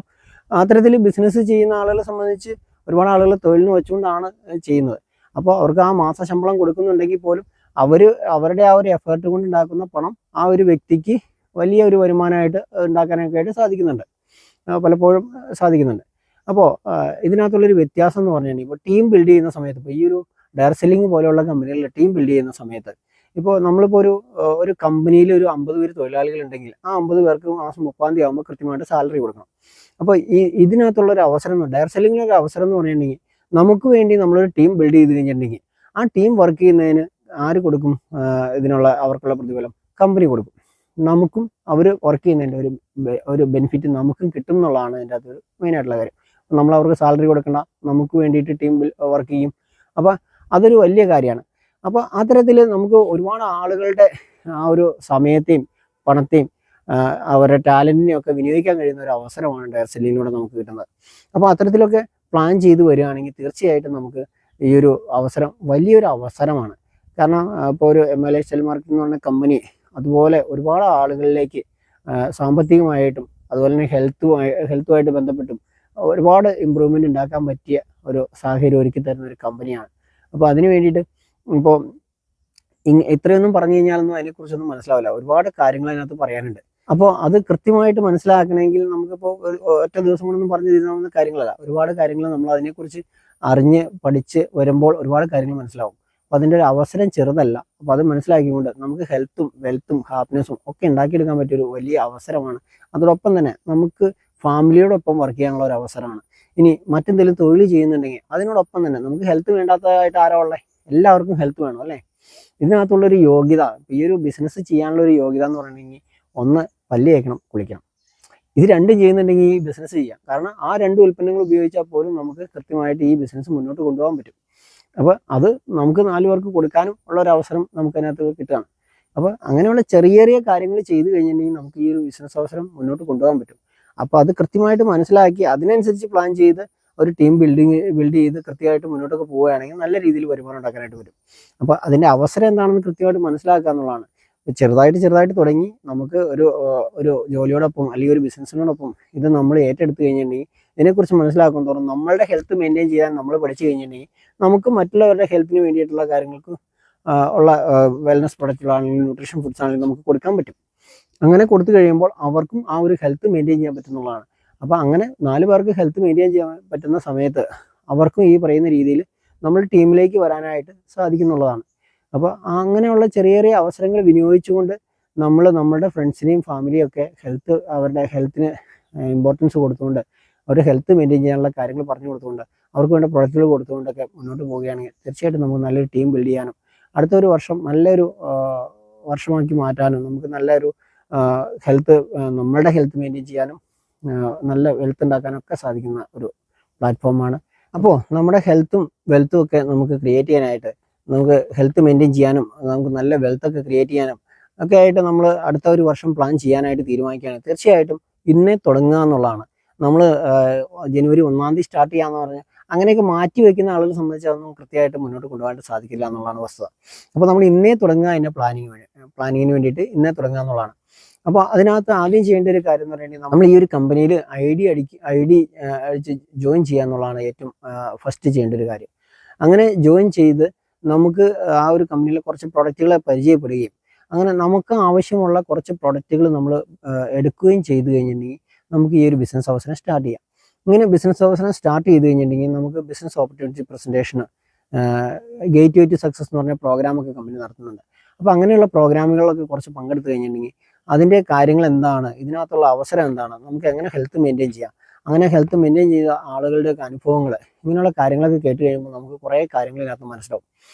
അത്തരത്തിൽ ബിസിനസ് ചെയ്യുന്ന ആളുകളെ സംബന്ധിച്ച് ഒരുപാട് ആളുകൾ തൊഴിലിന് വെച്ചുകൊണ്ടാണ് ചെയ്യുന്നത്. അപ്പോൾ അവർക്ക് ആ മാസ ശമ്പളം കൊടുക്കുന്നുണ്ടെങ്കിൽ പോലും അവരുടെ ആ ഒരു എഫേർട്ട് കൊണ്ട് ഉണ്ടാക്കുന്ന പണം ആ ഒരു വ്യക്തിക്ക് വലിയ ഒരു വരുമാനമായിട്ട് ഉണ്ടാക്കാനൊക്കെ ആയിട്ട് സാധിക്കുന്നുണ്ട്, പലപ്പോഴും സാധിക്കുന്നുണ്ട്. അപ്പോൾ ഇതിനകത്തുള്ളൊരു വ്യത്യാസം എന്ന് പറഞ്ഞാൽ ഇപ്പോൾ ടീം ബിൽഡ് ചെയ്യുന്ന സമയത്ത്, ഇപ്പോൾ ഈ ഒരു ഡയറക്ട് സെല്ലിംഗ് പോലെയുള്ള കമ്പനികളിൽ ടീം ബിൽഡ് ചെയ്യുന്ന സമയത്ത് ഇപ്പോൾ നമ്മളിപ്പോൾ ഒരു കമ്പനിയിൽ ഒരു 50 പേര് തൊഴിലാളികളുണ്ടെങ്കിൽ ആ 50 പേർക്ക് മാസം 30-ാം തീയതി ആകുമ്പോൾ കൃത്യമായിട്ട് സാലറി കൊടുക്കണം. അപ്പോൾ ഇതിനകത്തുള്ളൊരു അവസരം, ഡയറക്ട് സെല്ലിങ്ങിനൊരു അവസരം എന്ന് പറഞ്ഞിട്ടുണ്ടെങ്കിൽ നമുക്ക് വേണ്ടി നമ്മളൊരു ടീം ബിൽഡ് ചെയ്ത് കഴിഞ്ഞിട്ടുണ്ടെങ്കിൽ ആ ടീം വർക്ക് ചെയ്യുന്നതിന് ആര് കൊടുക്കും? ഇതിനുള്ള അവർക്കുള്ള പ്രതിഫലം കമ്പനി കൊടുക്കും. നമുക്കും അവർ വർക്ക് ചെയ്യുന്നതിൻ്റെ ഒരു ബെനിഫിറ്റ് നമുക്കും കിട്ടും എന്നുള്ളതാണ് അതിൻ്റെ അകത്തൊരു മെയിനായിട്ടുള്ള കാര്യം. നമ്മൾ അവർക്ക് സാലറി കൊടുക്കണ്ട, നമുക്ക് വേണ്ടിയിട്ട് ടീം വർക്ക് ചെയ്യും. അപ്പോൾ അതൊരു വലിയ കാര്യമാണ്. അപ്പോൾ അത്തരത്തിൽ നമുക്ക് ഒരുപാട് ആളുകളുടെ ആ ഒരു സമയത്തെയും പണത്തെയും അവരുടെ ടാലൻറ്റിനെയും ഒക്കെ വിനിയോഗിക്കാൻ കഴിയുന്ന ഒരു അവസരമാണ് ഡയറക്ട് സെല്ലിങ്ങിലൂടെ നമുക്ക് കിട്ടുന്നത്. അപ്പോൾ അത്തരത്തിലൊക്കെ പ്ലാൻ ചെയ്ത് വരികയാണെങ്കിൽ തീർച്ചയായിട്ടും നമുക്ക് ഈ ഒരു അവസരം വലിയൊരു അവസരമാണ്. കാരണം ഇപ്പോൾ ഒരു MLA സ്റ്റൈൽ മാർക്കറ്റ് എന്ന് പറഞ്ഞ കമ്പനി അതുപോലെ ഒരുപാട് ആളുകളിലേക്ക് സാമ്പത്തികമായിട്ടും അതുപോലെ തന്നെ ഹെൽത്തുമായിട്ട് ബന്ധപ്പെട്ടും ഒരുപാട് ഇമ്പ്രൂവ്മെൻ്റ് ഉണ്ടാക്കാൻ പറ്റിയ ഒരു സാഹചര്യം ഒരുക്കി തരുന്ന ഒരു കമ്പനിയാണ്. അപ്പോൾ അതിന് വേണ്ടിയിട്ട് ഇപ്പോൾ ഇത്രയൊന്നും പറഞ്ഞു കഴിഞ്ഞാലൊന്നും അതിനെക്കുറിച്ചൊന്നും മനസ്സിലാവില്ല. ഒരുപാട് കാര്യങ്ങൾ അതിനകത്ത് പറയാനുണ്ട്. അപ്പോൾ അത് കൃത്യമായിട്ട് മനസ്സിലാക്കണമെങ്കിൽ നമുക്കിപ്പോൾ ഒറ്റ ദിവസം കൊണ്ടൊന്നും പറഞ്ഞു തരുന്ന കാര്യങ്ങളല്ല. ഒരുപാട് കാര്യങ്ങൾ നമ്മൾ അതിനെക്കുറിച്ച് അറിഞ്ഞ് പഠിച്ച് വരുമ്പോൾ ഒരുപാട് കാര്യങ്ങൾ മനസ്സിലാവും. അപ്പോൾ അതിൻ്റെ ഒരു അവസരം ചെറുതല്ല. അപ്പോൾ അത് മനസ്സിലാക്കിക്കൊണ്ട് നമുക്ക് ഹെൽത്തും വെൽത്തും ഹാപ്പിനെസ്സും ഒക്കെ ഉണ്ടാക്കിയെടുക്കാൻ പറ്റിയൊരു വലിയ അവസരമാണ്. അതോടൊപ്പം തന്നെ നമുക്ക് ഫാമിലിയോടൊപ്പം വർക്ക് ചെയ്യാനുള്ള ഒരു അവസരമാണ്. ഇനി മറ്റെന്തെങ്കിലും തൊഴിൽ ചെയ്യുന്നുണ്ടെങ്കിൽ അതിനോടൊപ്പം തന്നെ നമുക്ക് ഹെൽത്ത് വേണ്ടാത്തതായിട്ട് ആരോ ഉള്ളത്? എല്ലാവർക്കും ഹെൽത്ത് വേണം അല്ലേ. ഇതിനകത്തുള്ളൊരു യോഗ്യത, ഈ ഒരു ബിസിനസ് ചെയ്യാനുള്ള ഒരു യോഗ്യത എന്ന് പറഞ്ഞിട്ടുണ്ടെങ്കിൽ ഒന്ന് പല്ല് തേക്കണം, കുളിക്കണം. ഇത് രണ്ടും ചെയ്യുന്നുണ്ടെങ്കിൽ ഈ ബിസിനസ് ചെയ്യാം. കാരണം ആ 2 ഉൽപ്പന്നങ്ങൾ ഉപയോഗിച്ചാൽ പോലും നമുക്ക് കൃത്യമായിട്ട് ഈ ബിസിനസ് മുന്നോട്ട് കൊണ്ടുപോകാൻ പറ്റും. അപ്പോൾ അത് നമുക്ക് 4 പേർക്ക് കൊടുക്കാനും ഉള്ള ഒരു അവസരം നമുക്കതിനകത്ത് കിട്ടുകയാണ്. അപ്പോൾ അങ്ങനെയുള്ള ചെറിയ ചെറിയ കാര്യങ്ങൾ ചെയ്ത് കഴിഞ്ഞിട്ടുണ്ടെങ്കിൽ നമുക്ക് ഈ ഒരു ബിസിനസ് അവസരം മുന്നോട്ട് കൊണ്ടുപോകാൻ പറ്റും. അപ്പോൾ അത് കൃത്യമായിട്ട് മനസ്സിലാക്കി അതിനനുസരിച്ച് പ്ലാൻ ചെയ്ത് ഒരു ടീം ബിൽഡ് ചെയ്ത് കൃത്യമായിട്ട് മുന്നോട്ടൊക്കെ പോവുകയാണെങ്കിൽ നല്ല രീതിയിൽ വരുമാനം ഉണ്ടാക്കാനായിട്ട് വരും. അപ്പോൾ അതിൻ്റെ അവസരം എന്താണെന്ന് കൃത്യമായിട്ട് മനസ്സിലാക്കുക എന്നുള്ളതാണ്. ചെറുതായിട്ട് തുടങ്ങി നമുക്ക് ഒരു ജോലിയോടൊപ്പം അല്ലെങ്കിൽ ഒരു ബിസിനസ്സിനോടൊപ്പം ഇത് നമ്മൾ ഏറ്റെടുത്ത് കഴിഞ്ഞിട്ടുണ്ടെങ്കിൽ ഇതിനെക്കുറിച്ച് മനസ്സിലാക്കും തോറും നമ്മളുടെ ഹെൽത്ത് മെയിൻറ്റെയിൻ ചെയ്യാൻ നമ്മൾ പഠിച്ചു കഴിഞ്ഞിട്ടുണ്ടെങ്കിൽ നമുക്ക് മറ്റുള്ളവരുടെ ഹെൽത്തിന് വേണ്ടിയിട്ടുള്ള കാര്യങ്ങൾക്ക് ഉള്ള വെൽനസ് പ്രൊഡക്റ്റുകളാണെങ്കിലും ന്യൂട്രീഷൻ ഫുഡ്സ് ആണെങ്കിലും നമുക്ക് കൊടുക്കാൻ പറ്റും. അങ്ങനെ കൊടുത്തു കഴിയുമ്പോൾ അവർക്കും ആ ഒരു ഹെൽത്ത് മെയിൻറ്റെയിൻ ചെയ്യാൻ പറ്റുന്നതാണ്. അപ്പോൾ അങ്ങനെ 4 പേർക്ക് ഹെൽത്ത് മെയിൻറ്റെയിൻ ചെയ്യാൻ പറ്റുന്ന സമയത്ത് അവർക്കും ഈ പറയുന്ന രീതിയിൽ നമ്മൾ ടീമിലേക്ക് വരാനായിട്ട് സാധിക്കുന്നുള്ളതാണ്. അപ്പോൾ അങ്ങനെയുള്ള ചെറിയ ചെറിയ അവസരങ്ങൾ വിനിയോഗിച്ചുകൊണ്ട് നമ്മൾ നമ്മുടെ ഫ്രണ്ട്സിനെയും ഫാമിലിയും ഒക്കെ അവരുടെ ഹെൽത്തിന് ഇമ്പോർട്ടൻസ് കൊടുത്തുകൊണ്ട് അവരുടെ ഹെൽത്ത് മെയിൻറ്റെയിൻ ചെയ്യാനുള്ള കാര്യങ്ങൾ പറഞ്ഞു കൊടുത്തുകൊണ്ട് അവർക്ക് വേണ്ട പ്രൊഡക്റ്റുകൾ കൊടുത്തുകൊണ്ടൊക്കെ മുന്നോട്ട് പോവുകയാണെങ്കിൽ തീർച്ചയായിട്ടും നമുക്ക് നല്ലൊരു ടീം ബിൽഡ് ചെയ്യാനും അടുത്തൊരു വർഷം നല്ലൊരു വർഷമാക്കി മാറ്റാനും നമുക്ക് നല്ലൊരു നമ്മളുടെ ഹെൽത്ത് മെയിൻറ്റെയിൻ ചെയ്യാനും നല്ല വെൽത്ത് ഉണ്ടാക്കാനും ഒക്കെ സാധിക്കുന്ന ഒരു പ്ലാറ്റ്ഫോമാണ്. അപ്പോൾ നമ്മുടെ ഹെൽത്തും വെൽത്തും ഒക്കെ നമുക്ക് ക്രിയേറ്റ് ചെയ്യാനായിട്ട്, നമുക്ക് ഹെൽത്ത് മെയിൻറ്റെയിൻ ചെയ്യാനും നമുക്ക് നല്ല വെൽത്തൊക്കെ ക്രിയേറ്റ് ചെയ്യാനും ഒക്കെ ആയിട്ട് നമ്മൾ അടുത്ത ഒരു വർഷം പ്ലാൻ ചെയ്യാനായിട്ട് തീരുമാനിക്കുകയാണ്. തീർച്ചയായിട്ടും ഇന്നേ തുടങ്ങുക എന്നുള്ളതാണ്. നമ്മൾ ജനുവരി 1-ാം തീയതി സ്റ്റാർട്ട് ചെയ്യാമെന്ന് പറഞ്ഞാൽ അങ്ങനെയൊക്കെ മാറ്റി വയ്ക്കുന്ന ആളുകളെ സംബന്ധിച്ച് അതൊന്നും കൃത്യമായിട്ട് മുന്നോട്ട് കൊണ്ടുപോകാൻ സാധിക്കില്ല എന്നുള്ളതാണ് വസ്തുത. അപ്പോൾ നമ്മൾ ഇന്നേ തുടങ്ങുക, അതിൻ്റെ പ്ലാനിങ്ങിന് വേണ്ടിയിട്ട് ഇന്നേ തുടങ്ങുക എന്നുള്ളതാണ്. അപ്പോൾ അതിനകത്ത് ആദ്യം ചെയ്യേണ്ട ഒരു കാര്യം എന്ന് പറയുന്നത് നമ്മൾ ഈ ഒരു കമ്പനിയിൽ ഐ ഡി അടിച്ച് ജോയിൻ ചെയ്യുക എന്നുള്ളതാണ് ഏറ്റവും ഫസ്റ്റ് ചെയ്യേണ്ട ഒരു കാര്യം. അങ്ങനെ ജോയിൻ ചെയ്ത് നമുക്ക് ആ ഒരു കമ്പനിയിലെ കുറച്ച് പ്രൊഡക്റ്റുകളെ പരിചയപ്പെടുകയും അങ്ങനെ നമുക്ക് ആവശ്യമുള്ള കുറച്ച് പ്രൊഡക്റ്റുകൾ നമ്മൾ എടുക്കുകയും ചെയ്തു കഴിഞ്ഞിട്ടുണ്ടെങ്കിൽ നമുക്ക് ഈ ഒരു ബിസിനസ് അവസരം സ്റ്റാർട്ട് ചെയ്യാം. ഇങ്ങനെ ബിസിനസ് അവസരം സ്റ്റാർട്ട് ചെയ്ത് കഴിഞ്ഞിട്ടുണ്ടെങ്കിൽ നമുക്ക് ബിസിനസ് ഓപ്പർച്യൂണിറ്റി പ്രസൻറ്റേഷന് ഗേറ്റ് വേ ടു സക്സസ് എന്ന് പറഞ്ഞ പ്രോഗ്രാമൊക്കെ കമ്പനി നടത്തുന്നുണ്ട്. അപ്പോൾ അങ്ങനെയുള്ള പ്രോഗ്രാമുകളൊക്കെ കുറച്ച് പങ്കെടുത്ത് കഴിഞ്ഞിട്ടുണ്ടെങ്കിൽ അതിൻ്റെ കാര്യങ്ങൾ എന്താണ്, ഇതിനകത്തുള്ള അവസരം എന്താണ്, നമുക്ക് എങ്ങനെ ഹെൽത്ത് മെയിൻറ്റെയിൻ ചെയ്യാം, അങ്ങനെ ഹെൽത്ത് മെയിൻറ്റെയിൻ ചെയ്ത ആളുകളുടെയൊക്കെ അനുഭവങ്ങൾ, ഇങ്ങനെയുള്ള കാര്യങ്ങളൊക്കെ കേട്ട് കഴിയുമ്പോൾ നമുക്ക് കുറേ കാര്യങ്ങൾ ഇതിനകത്ത് മനസ്സിലാവും.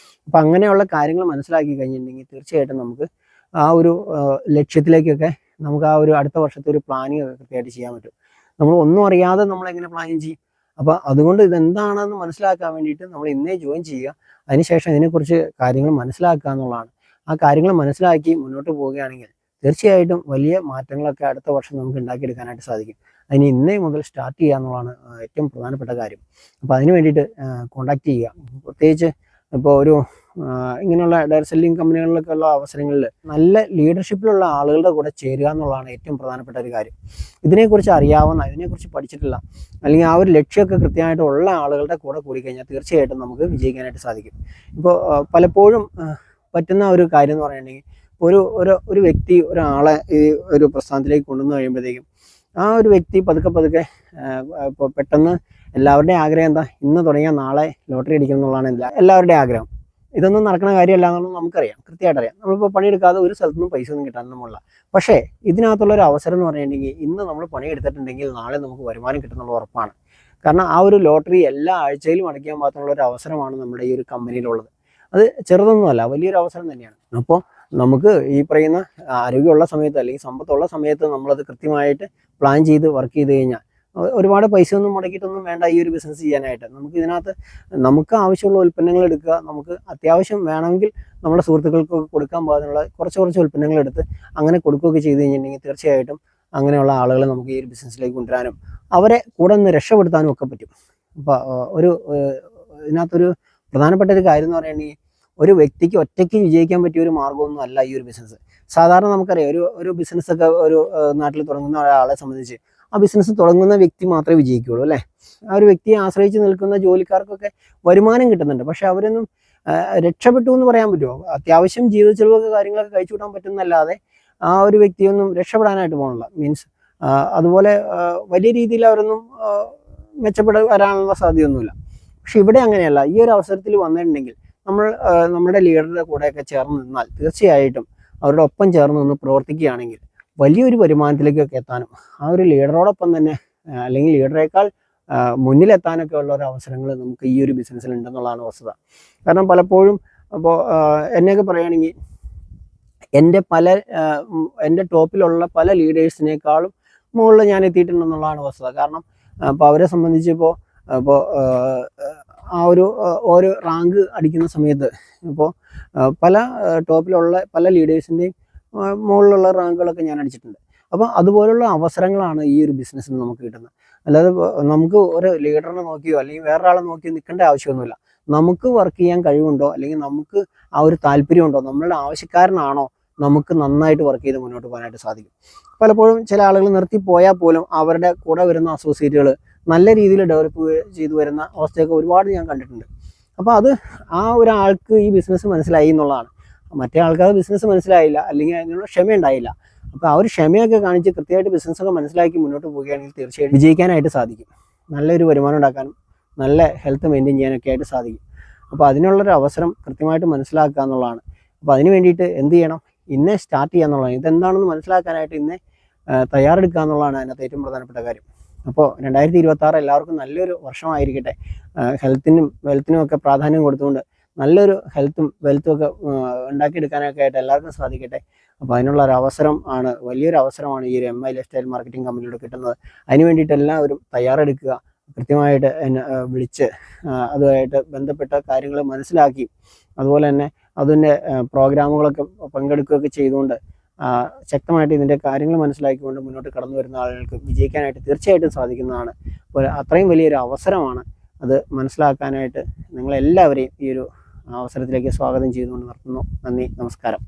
അപ്പം അങ്ങനെയുള്ള കാര്യങ്ങൾ മനസ്സിലാക്കി കഴിഞ്ഞിട്ടുണ്ടെങ്കിൽ തീർച്ചയായിട്ടും നമുക്ക് ആ ഒരു ലക്ഷ്യത്തിലേക്കൊക്കെ നമുക്ക് ആ ഒരു അടുത്ത വർഷത്തെ ഒരു പ്ലാനിങ് ഒക്കെ കൃത്യമായിട്ട് ചെയ്യാൻ പറ്റും. നമ്മൾ ഒന്നും അറിയാതെ നമ്മളെങ്ങനെ പ്ലാനിങ് ചെയ്യും? അപ്പോൾ അതുകൊണ്ട് ഇതെന്താണെന്ന് മനസ്സിലാക്കാൻ വേണ്ടിയിട്ട് നമ്മൾ ഇന്നേ ജോയിൻ ചെയ്യുക. അതിനുശേഷം ഇതിനെക്കുറിച്ച് കാര്യങ്ങൾ മനസ്സിലാക്കുക എന്നുള്ളതാണ്. ആ കാര്യങ്ങൾ മനസ്സിലാക്കി മുന്നോട്ട് പോവുകയാണെങ്കിൽ തീർച്ചയായിട്ടും വലിയ മാറ്റങ്ങളൊക്കെ അടുത്ത വർഷം നമുക്ക് ഉണ്ടാക്കിയെടുക്കാനായിട്ട് സാധിക്കും. അതിന് ഇന്നേ മുതൽ സ്റ്റാർട്ട് ചെയ്യുക എന്നുള്ളതാണ് ഏറ്റവും പ്രധാനപ്പെട്ട കാര്യം. അപ്പോൾ അതിന് വേണ്ടിയിട്ട് കോൺടാക്ട് ചെയ്യുക. പ്രത്യേകിച്ച് ഇപ്പോൾ ഒരു ഇങ്ങനെയുള്ള ഡയറക്ട് സെല്ലിംഗ് കമ്പനികളിലൊക്കെ ഉള്ള അവസരങ്ങളിൽ നല്ല ലീഡർഷിപ്പിലുള്ള ആളുകളുടെ കൂടെ ചേരുക എന്നുള്ളതാണ് ഏറ്റവും പ്രധാനപ്പെട്ട ഒരു കാര്യം. ഇതിനെക്കുറിച്ച് അറിയാവുന്ന, ഇതിനെക്കുറിച്ച് പഠിച്ചിട്ടില്ല, അല്ലെങ്കിൽ ആ ഒരു ലക്ഷ്യമൊക്കെ കൃത്യമായിട്ട് ഉള്ള ആളുകളുടെ കൂടെ കൂടിക്കഴിഞ്ഞാൽ തീർച്ചയായിട്ടും നമുക്ക് വിജയിക്കാനായിട്ട് സാധിക്കും. ഇപ്പോൾ പലപ്പോഴും പറ്റുന്ന ഒരു കാര്യം എന്ന് പറയുകയാണെങ്കിൽ ഒരു ഒരു ഒരു വ്യക്തി ഒരാളെ ഈ ഒരു പ്രസ്ഥാനത്തിലേക്ക് കൊണ്ടുവന്ന് കഴിയുമ്പോഴത്തേക്കും ആ ഒരു വ്യക്തി പതുക്കെ ഇപ്പോൾ പെട്ടെന്ന് എല്ലാവരുടെയും ആഗ്രഹം എന്താ? ഇന്ന് തുടങ്ങിയാൽ നാളെ ലോട്ടറി അടിക്കണം എന്നുള്ളതാണ് എല്ലാവരുടെയും ആഗ്രഹം. ഇതൊന്നും നടക്കുന്ന കാര്യമല്ല എന്നുള്ളത് നമുക്കറിയാം, കൃത്യമായിട്ട് അറിയാം. നമ്മളിപ്പോൾ പണിയെടുക്കാതെ ഒരു സ്ഥലത്തുനിന്നും പൈസ ഒന്നും കിട്ടാനൊന്നുമില്ല. പക്ഷേ ഇതിനകത്തുള്ള ഒരു അവസരം എന്ന് പറഞ്ഞിട്ടുണ്ടെങ്കിൽ ഇന്ന് നമ്മൾ പണിയെടുത്തിട്ടുണ്ടെങ്കിൽ നാളെ നമുക്ക് വരുമാനം കിട്ടുന്നുള്ള ഉറപ്പാണ്. കാരണം ആ ഒരു ലോട്ടറി എല്ലാ ആഴ്ചയിലും അടയ്ക്കാൻ പാകത്തിനുള്ള ഒരു അവസരമാണ് നമ്മുടെ ഈ ഒരു കമ്പനിയിലുള്ളത്. അത് ചെറുതൊന്നുമല്ല, വലിയൊരു അവസരം തന്നെയാണ്. അപ്പോൾ നമുക്ക് ഈ പറയുന്ന ആരോഗ്യമുള്ള സമയത്ത് അല്ലെങ്കിൽ സമ്പത്തുള്ള സമയത്ത് നമ്മളത് കൃത്യമായിട്ട് പ്ലാൻ ചെയ്ത് വർക്ക് ചെയ്ത് കഴിഞ്ഞാൽ ഒരുപാട് പൈസ ഒന്നും മുടക്കിയിട്ടൊന്നും വേണ്ട ഈ ഒരു ബിസിനസ് ചെയ്യാനായിട്ട്. നമുക്ക് ഇതിനകത്ത് നമുക്ക് ആവശ്യമുള്ള ഉൽപ്പന്നങ്ങൾ എടുക്കുക, നമുക്ക് അത്യാവശ്യം വേണമെങ്കിൽ നമ്മുടെ സുഹൃത്തുക്കൾക്ക് കൊടുക്കാൻ പാകത്തിനുള്ള കുറച്ച് ഉൽപ്പന്നങ്ങൾ എടുത്ത് അങ്ങനെ കൊടുക്കുകയൊക്കെ ചെയ്ത് കഴിഞ്ഞിട്ടുണ്ടെങ്കിൽ തീർച്ചയായിട്ടും അങ്ങനെയുള്ള ആളുകളെ നമുക്ക് ഈ ഒരു ബിസിനസ്സിലേക്ക് കൊണ്ടുവരാനും അവരെ കൂടെ നിന്ന് രക്ഷപ്പെടുത്താനും ഒക്കെ പറ്റും. അപ്പോൾ ഇതിനകത്തൊരു പ്രധാനപ്പെട്ട ഒരു കാര്യം എന്ന് പറയുകയാണെങ്കിൽ ഒരു വ്യക്തിക്ക് ഒറ്റയ്ക്ക് വിജയിക്കാൻ പറ്റിയ ഒരു മാർഗ്ഗമൊന്നും അല്ല ഈ ഒരു ബിസിനസ്. സാധാരണ നമുക്കറിയാം ഒരു ബിസിനസ്സൊക്കെ ഒരു നാട്ടിൽ തുടങ്ങുന്ന ഒരാളെ സംബന്ധിച്ച് ആ ബിസിനസ് തുടങ്ങുന്ന വ്യക്തി മാത്രമേ വിജയിക്കുകയുള്ളൂ, അല്ലേ? ആ ഒരു വ്യക്തിയെ ആശ്രയിച്ച് നിൽക്കുന്ന ജോലിക്കാർക്കൊക്കെ വരുമാനം കിട്ടുന്നുണ്ട്. പക്ഷെ അവരൊന്നും രക്ഷപ്പെട്ടു എന്ന് പറയാൻ പറ്റുമോ? അത്യാവശ്യം ജീവിത ചെലവൊക്കെ കാര്യങ്ങളൊക്കെ കഴിച്ചു വിടാൻ പറ്റുന്നല്ലാതെ ആ ഒരു വ്യക്തിയൊന്നും രക്ഷപ്പെടാനായിട്ട് പോകണില്ല. മീൻസ് അതുപോലെ വലിയ രീതിയിൽ അവരൊന്നും വരാനുള്ള സാധ്യതയൊന്നുമില്ല. പക്ഷെ ഇവിടെ അങ്ങനെയല്ല. ഈ ഒരു അവസരത്തിൽ വന്നിട്ടുണ്ടെങ്കിൽ നമ്മൾ നമ്മുടെ ലീഡറുടെ കൂടെയൊക്കെ ചേർന്ന് നിന്നാൽ തീർച്ചയായിട്ടും അവരുടെ ഒപ്പം ചേർന്ന് നിന്ന് പ്രവർത്തിക്കുകയാണെങ്കിൽ വലിയൊരു വരുമാനത്തിലേക്കൊക്കെ എത്താനും ആ ഒരു ലീഡറോടൊപ്പം തന്നെ അല്ലെങ്കിൽ ലീഡറേക്കാൾ മുന്നിലെത്താനൊക്കെ ഉള്ള ഒരു അവസരങ്ങൾ നമുക്ക് ഈ ഒരു ബിസിനസ്സിൽ ഉണ്ടെന്നുള്ളതാണ് വസ്തുത. കാരണം പലപ്പോഴും അപ്പോൾ എന്നെയൊക്കെ പറയുകയാണെങ്കിൽ എൻ്റെ ടോപ്പിലുള്ള പല ലീഡേഴ്സിനേക്കാളും മുകളിൽ ഞാൻ എത്തിയിട്ടുണ്ടെന്നുള്ളതാണ് വസ്തുത. കാരണം അപ്പോൾ അവരെ സംബന്ധിച്ച് ഇപ്പോൾ ആ ഓരോ റാങ്ക് അടിക്കുന്ന സമയത്ത് ഇപ്പോൾ പല ടോപ്പിലുള്ള പല ലീഡേഴ്സിൻ്റെയും മുകളിലുള്ള റാങ്കുകളൊക്കെ ഞാൻ അടിച്ചിട്ടുണ്ട്. അപ്പോൾ അതുപോലുള്ള അവസരങ്ങളാണ് ഈ ഒരു ബിസിനസ്സിൽ നമുക്ക് കിട്ടുന്നത്. അല്ലാതെ നമുക്ക് ഒരു ലീഡറിനെ നോക്കിയോ അല്ലെങ്കിൽ വേറൊരാളെ നോക്കിയോ നിൽക്കേണ്ട ആവശ്യമൊന്നുമില്ല. നമുക്ക് വർക്ക് ചെയ്യാൻ കഴിവുണ്ടോ അല്ലെങ്കിൽ നമുക്ക് ആ ഒരു താല്പര്യമുണ്ടോ, നമ്മളുടെ ആവശ്യക്കാരനാണോ, നമുക്ക് നന്നായിട്ട് വർക്ക് ചെയ്ത് മുന്നോട്ട് പോകാനായിട്ട് സാധിക്കും. പലപ്പോഴും ചില ആളുകൾ നിർത്തിപ്പോയാൽ പോലും അവരുടെ കൂടെ വരുന്ന അസോസിയേറ്റുകൾ നല്ല രീതിയിൽ ഡെവലപ്പ് ചെയ്തു വരുന്ന അവസ്ഥയൊക്കെ ഒരുപാട് ഞാൻ കണ്ടിട്ടുണ്ട്. അപ്പോൾ അത് ആ ഒരാൾക്ക് ഈ ബിസിനസ് മനസ്സിലായി എന്നുള്ളതാണ്. മറ്റേ ആൾക്കാർ ബിസിനസ് മനസ്സിലായില്ല അല്ലെങ്കിൽ അതിനുള്ള ക്ഷമ ഉണ്ടായില്ല. അപ്പോൾ ആ ഒരു ക്ഷമയൊക്കെ കാണിച്ച് കൃത്യമായിട്ട് ബിസിനസ്സൊക്കെ മനസ്സിലാക്കി മുന്നോട്ട് പോവുകയാണെങ്കിൽ തീർച്ചയായിട്ടും വിജയിക്കാനായിട്ട് സാധിക്കും. നല്ലൊരു വരുമാനം ഉണ്ടാക്കാനും നല്ല ഹെൽത്ത് മെയിൻറ്റെയിൻ ചെയ്യാനൊക്കെ ആയിട്ട് സാധിക്കും. അപ്പോൾ അതിനുള്ളൊരു അവസരം കൃത്യമായിട്ട് മനസ്സിലാക്കുക എന്നുള്ളതാണ്. അപ്പോൾ അതിന് വേണ്ടിയിട്ട് എന്ത് ചെയ്യണം? ഇന്നേ സ്റ്റാർട്ട് ചെയ്യുക എന്നുള്ളതാണ്. ഇതെന്താണെന്ന് മനസ്സിലാക്കാനായിട്ട് ഇന്നേ തയ്യാറെടുക്കുക എന്നുള്ളതാണ് അതിനകത്ത് ഏറ്റവും പ്രധാനപ്പെട്ട കാര്യം. അപ്പോൾ 2026 എല്ലാവർക്കും നല്ലൊരു വർഷമായിരിക്കട്ടെ. വെൽത്തിനും ഒക്കെ പ്രാധാന്യം കൊടുത്തുകൊണ്ട് നല്ലൊരു ഹെൽത്തും വെൽത്തും ഒക്കെ ഉണ്ടാക്കിയെടുക്കാനൊക്കെ ആയിട്ട് എല്ലാവർക്കും സാധിക്കട്ടെ. അപ്പോൾ അതിനുള്ള ഒരു അവസരം ആണ്, വലിയൊരു അവസരമാണ് ഈ ഒരു MI ലൈഫ് സ്റ്റൈൽ മാർക്കറ്റിംഗ് കമ്പനിയിലൂടെ കിട്ടുന്നത്. അതിന് വേണ്ടിയിട്ട് എല്ലാവരും തയ്യാറെടുക്കുക. കൃത്യമായിട്ട് എന്നെ വിളിച്ച് അതുമായിട്ട് ബന്ധപ്പെട്ട കാര്യങ്ങൾ മനസ്സിലാക്കി അതുപോലെ തന്നെ അതിൻ്റെ പ്രോഗ്രാമുകളൊക്കെ പങ്കെടുക്കുകയൊക്കെ ചെയ്തുകൊണ്ട് ശക്തമായിട്ട് ഇതിൻ്റെ കാര്യങ്ങൾ മനസ്സിലാക്കിക്കൊണ്ട് മുന്നോട്ട് കടന്നു വരുന്ന ആളുകൾക്ക് വിജയിക്കാനായിട്ട് തീർച്ചയായിട്ടും സാധിക്കുന്നതാണ്. അപ്പോൾ അത്രയും വലിയൊരു അവസരമാണ്. അത് മനസ്സിലാക്കാനായിട്ട് നിങ്ങളെല്ലാവരെയും ഈ ഒരു അവസരത്തിലേക്ക് സ്വാഗതം ചെയ്തുകൊണ്ട് നിർത്തുന്നു. നന്ദി, നമസ്കാരം.